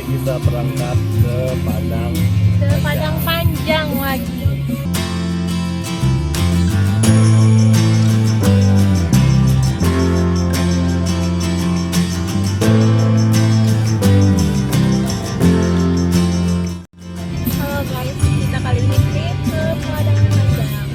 kita berangkat ke Padang Panjang lagi. Halo guys, kita kali ini trip ke Padang Panjang.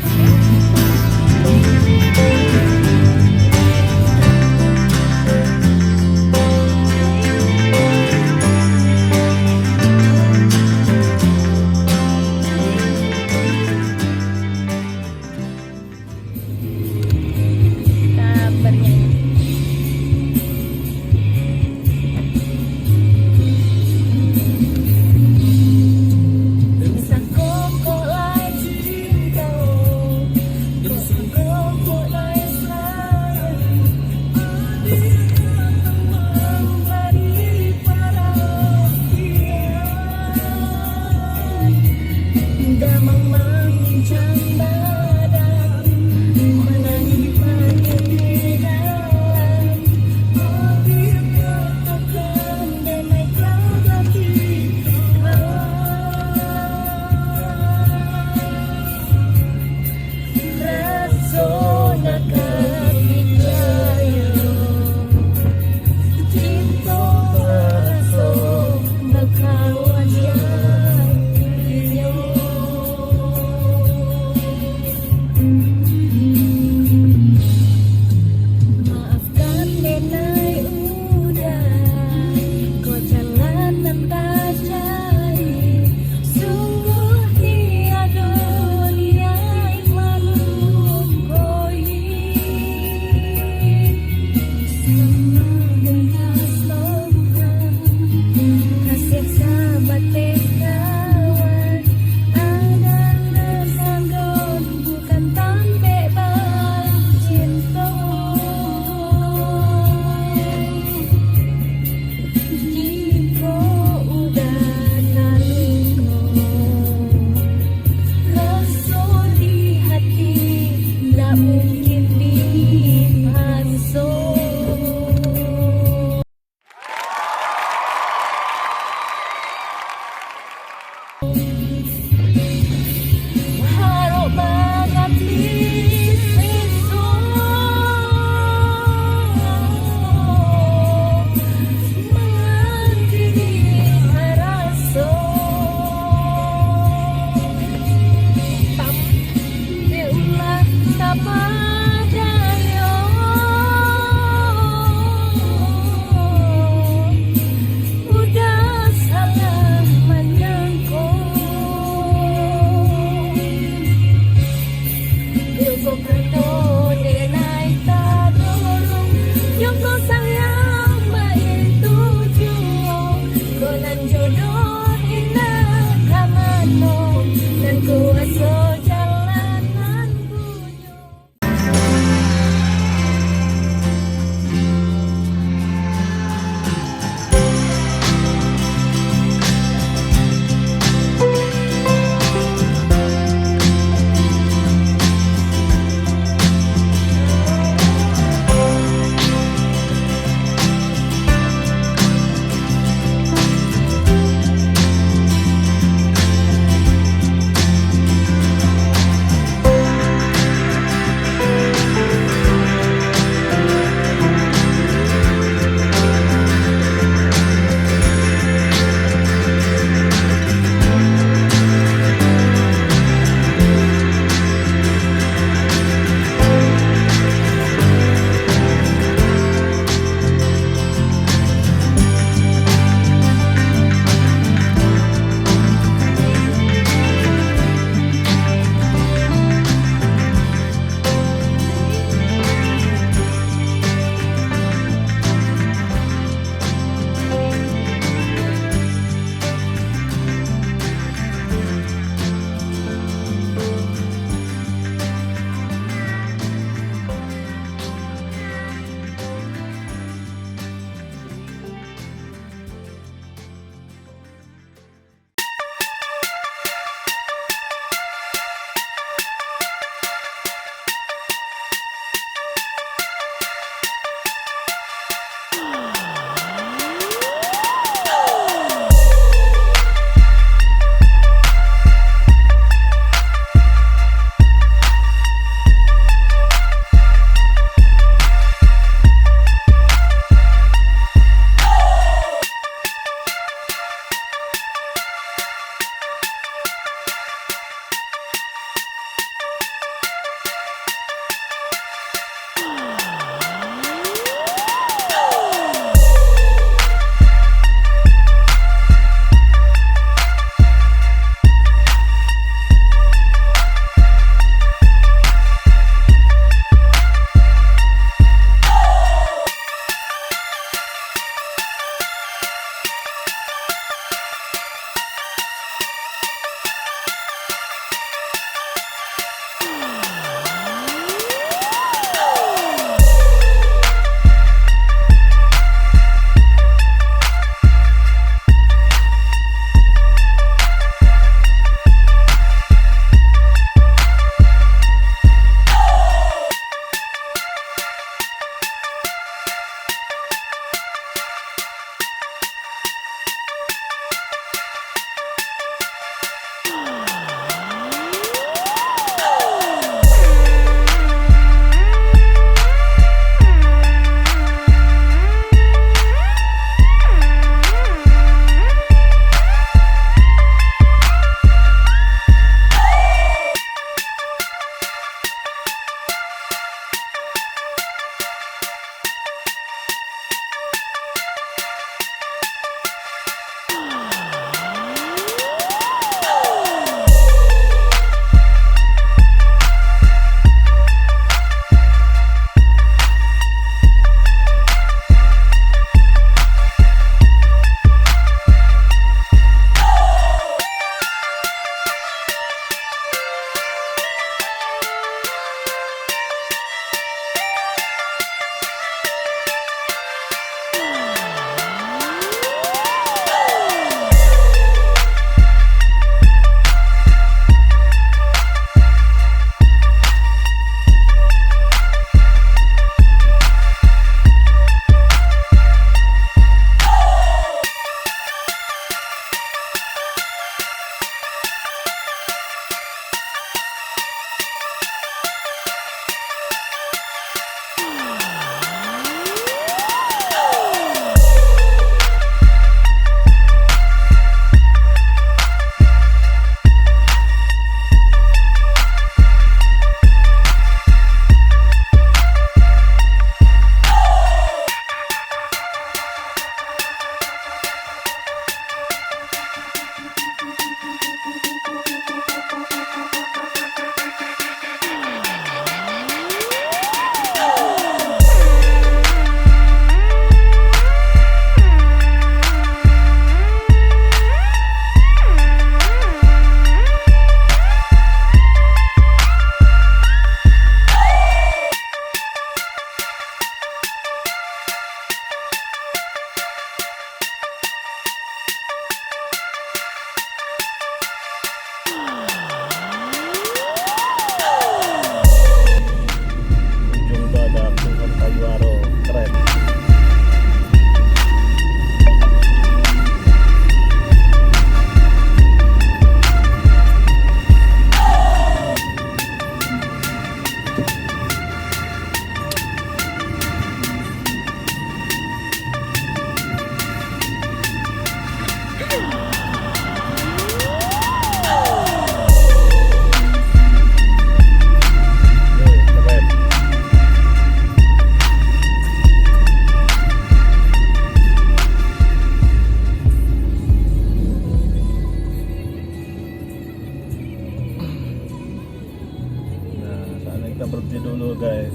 guys,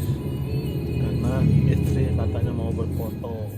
karena istri katanya mau berfoto.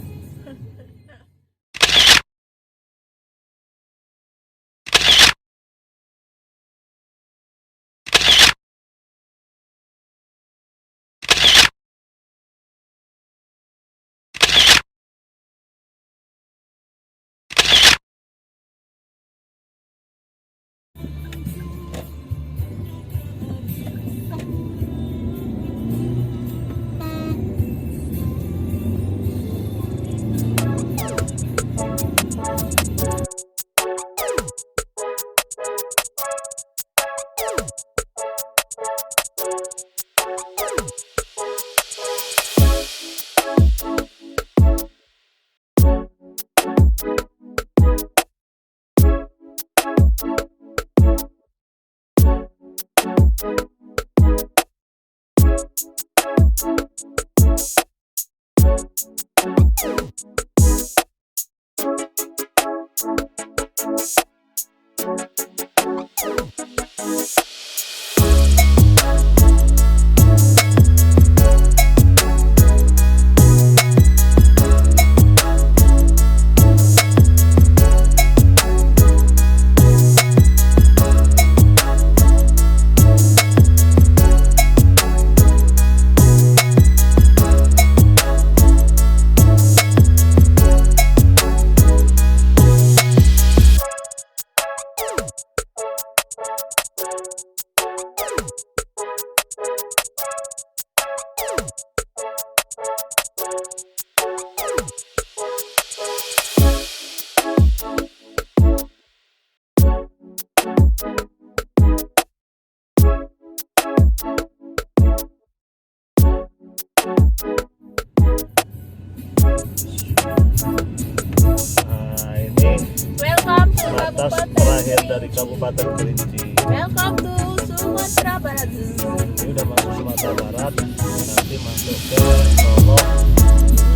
Nah ini Welcome to batas Kabupaten terakhir dari Kabupaten Kelinci. Welcome to Sumatera Barat. Ini udah masuk Sumatera Barat, nanti masuk ke Solo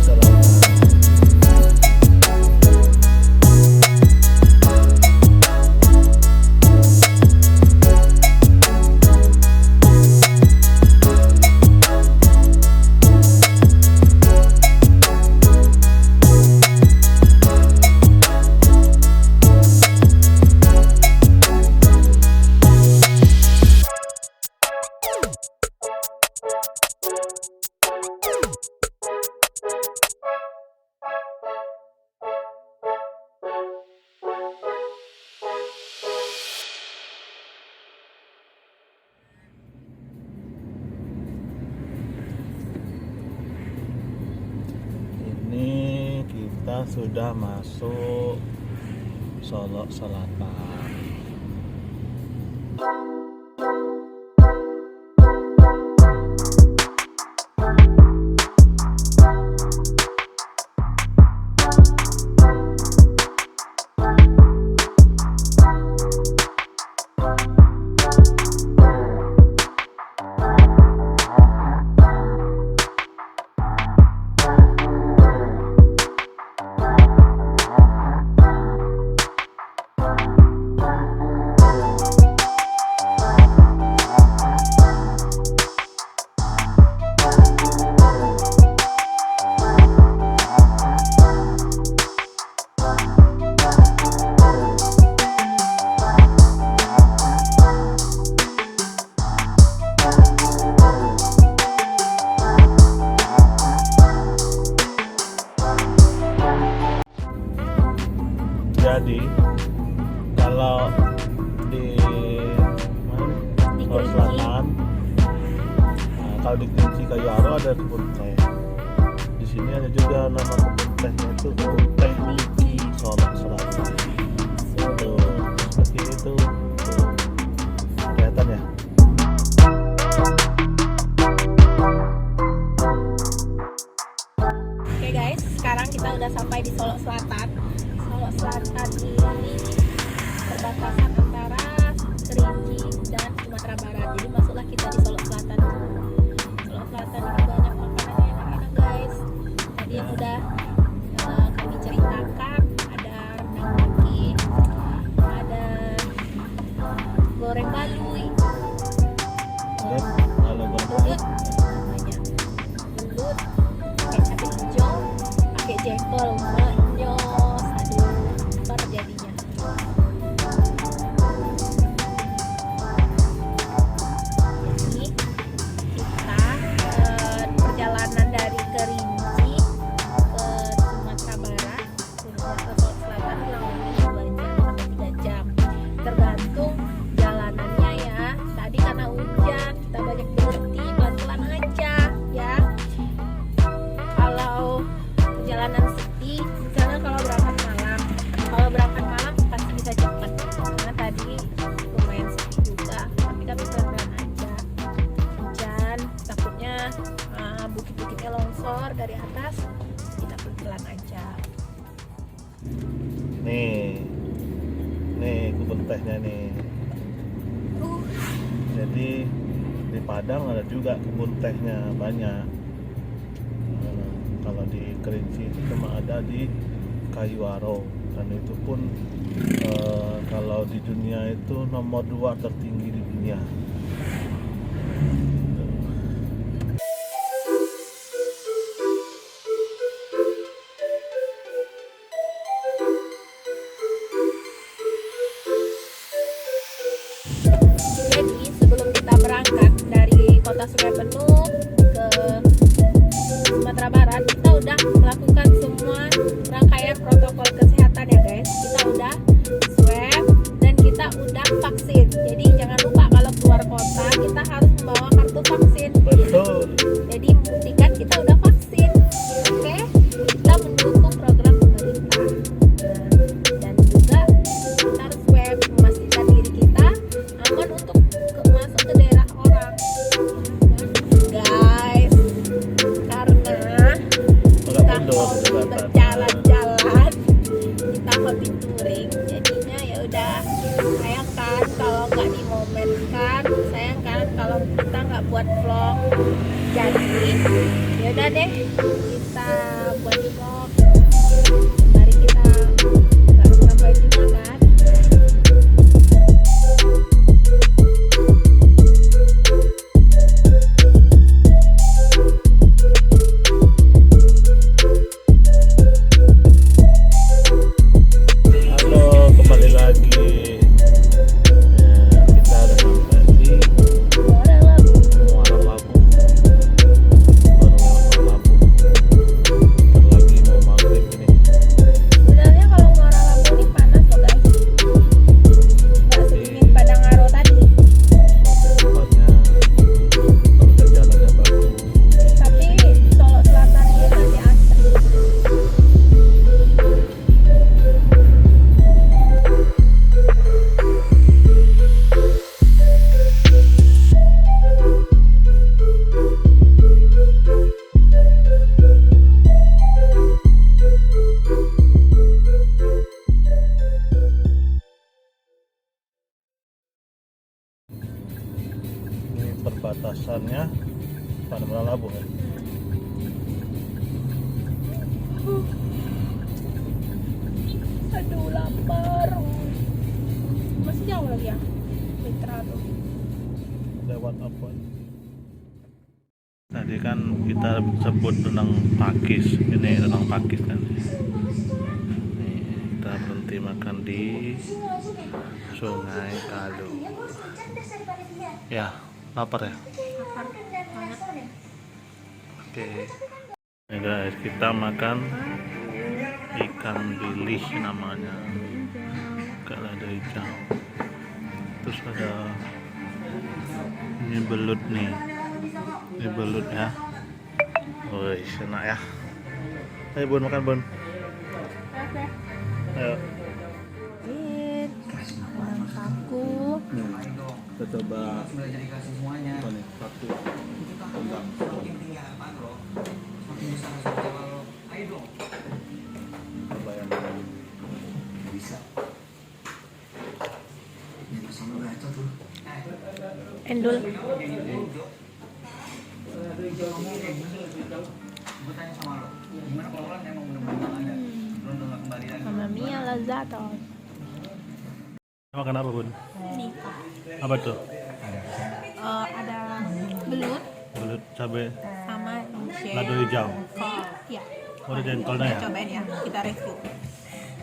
Selatan. Ini kita sudah masuk Solo Selatan. Jadi kalau di Solo Selatan, nah, kalau di Kelinci Kayu Aro ada kebun teh. Di sini ada juga nama kebun tehnya itu kebun teh Kelinci Solo Selatan. Tuh, seperti itu. Tuh. Kelihatan ya? Oke guys, sekarang kita udah sampai di Solo Selatan. Solo Selatan ini perbatasan antara Kelinci dan Sumatera Barat. Jadi masuklah kita di Solo Selatan. Solo Selatan ini banyak makanan yang enak-enak guys. Tadi yang udah kami ceritakan, ada rendang pakis, ada goreng balui, Kalau udut namanya. tehnya nih. Jadi di Padang ada juga kebun tehnya banyak. Kalau di Kerinci itu cuma ada di Kayuaro, dan itu pun kalau di dunia itu nomor 2 tertinggi di dunia. Jadi sebelum kita berangkat dari kota Sungai Penuh ke Sumatera Barat, kita udah melakukan semua rangkaian protokol kesehatan ya guys. Kita udah swab dan kita udah vaksin. Jadi jangan lupa kalau keluar kota kita harus membawa kartu vaksin. Betul. Jadi buktikan kita udah vaksin. Oke, kita mendukung program pemerintah. Dan juga kita harus swab, memastikan diri kita aman untuk masuk ke daerah orang. Guys, karena kita hobi berjalan-jalan, kita hobi touring, jadinya ya udah sayang kan kalau nggak dimomenkan, sayang kan kalau kita nggak buat vlog. Jadi ya udah deh, kita buat vlog. Mari kita nggak ngapain juga kan. Halo, kembali lagi. Kita udah sampai di Muara Labu. Muara Labu. Baru lewat Muara Labu. Bentar lagi mau maghrib ini. Sebenarnya kalau Muara Labu ini panas loh guys, nggak sedingin Padang tadi. Tempatnya udah jalannya bagus. Tapi Solo Selatan ini masih asri. Ini perbatasannya pada Muara Labu ya. Aduh lapar. Masih jauh lagi ya Mitra tuh. Lewat apa? Tadi kan kita sebut Rendang Pakis, ini Rendang Pakis kan. Nih, kita berhenti makan di Sungai Kalu. Ya, lapar ya. Lapar banget. Oke. Nih guys, kita makan ikan bilis namanya. Kalau ada hijau. Terus ada ini belut nih. Ini belut ya. Wih, enak ya. Ayo Bun, makan Bun. Oke. Ayo. Paku. Kita coba apa nih? Satu. Enggak. Coba yang ini. Endul. Mamma mia lazzato. Makan apa Bun? Ini Apa tuh? ada belut Belut cabai sama lado hijau. kol. Ya, Oh, ada jengkolnya ya? cobain ya, kita review.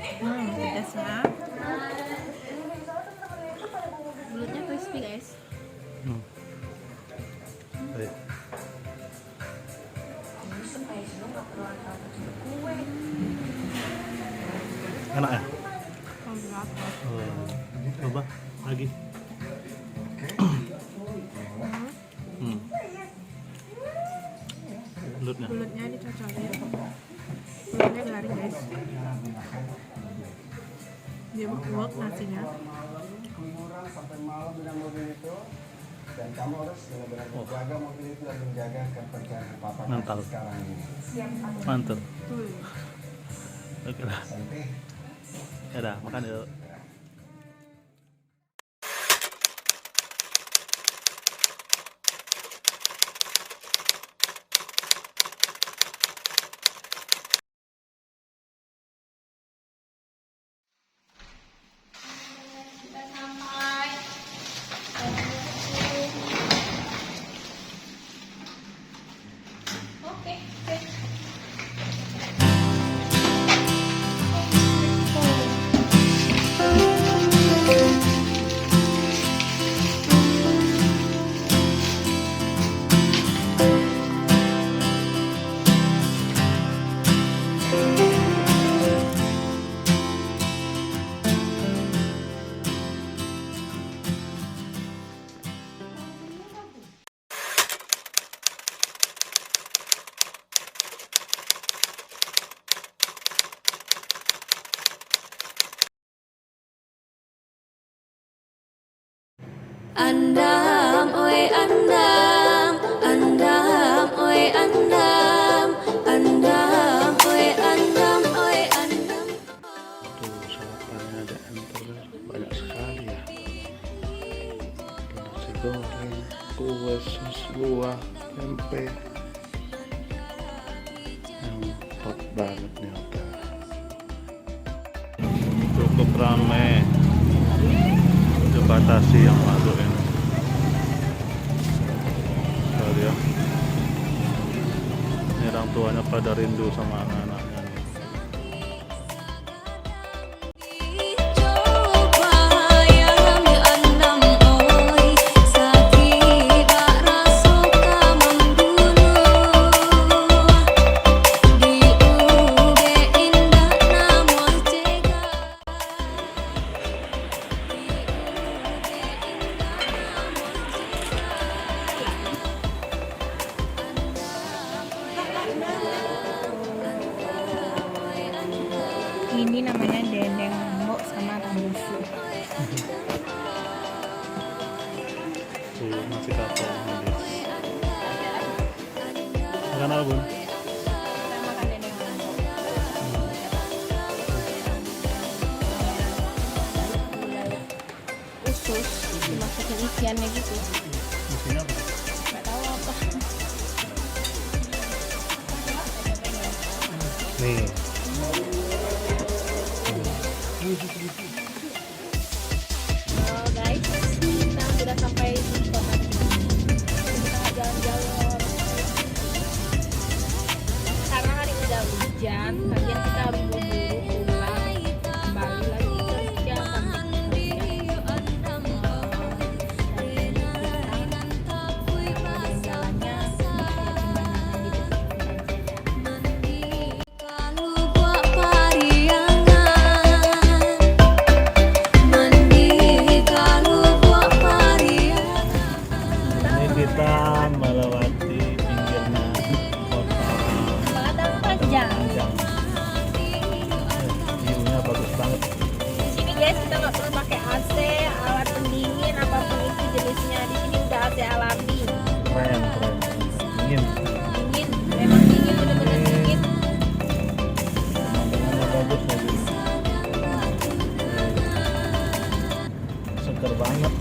Pedasnya. Belutnya crispy guys. Baik. Enak ya? Coba lagi. Belutnya. Belutnya dicocolin. Belutnya garing guys. Dia buak nasinya. Sampai malam dengan mobil itu, dan kamu harus benar-benar menjaga mobil itu dan menjaga kepercayaan papa Mantap. sekarang ini. Mantap. Oke lah. Santai. Ya udah, makan yuk. Andam, oi andam, andam, oi andam, andam, oi andam, oi andam. Tuh sarapannya ada hampir banyak sekali ya. Nasi goreng, kue, sus, buah, tempe. Yang top banget nih hotel. Cukup ramai. Batasi yang masuk ini. Lihat ya. Ini orang tuanya pada rindu sama anak-anaknya nih. Ini namanya dendeng lombok sama tumbuh. Tuh masih kapal habis. Makan apa Bun? Kita makan dendeng lombok. Usus dimasukin isiannya gitu. Isinya apa? Nggak tahu apa. Nih. Oh guys, kita sudah sampai di kota ini. Kita jalan-jalan. Karena hari udah hujan, lagian kita buru-buru pulang, kembali lagi kerja sampai kerja. Dan jalannya pemandangan di depan. Ini kita melewati pinggirnya kota Padang Panjang. Panjang. View-nya bagus banget. Di sini guys kita nggak perlu pakai AC, alat pendingin apapun itu jenisnya. Di sini udah AC alami. Keren. Dingin. Dingin, memang dingin, bener-bener dingin. Pemandangannya bagus lagi. Seger banget.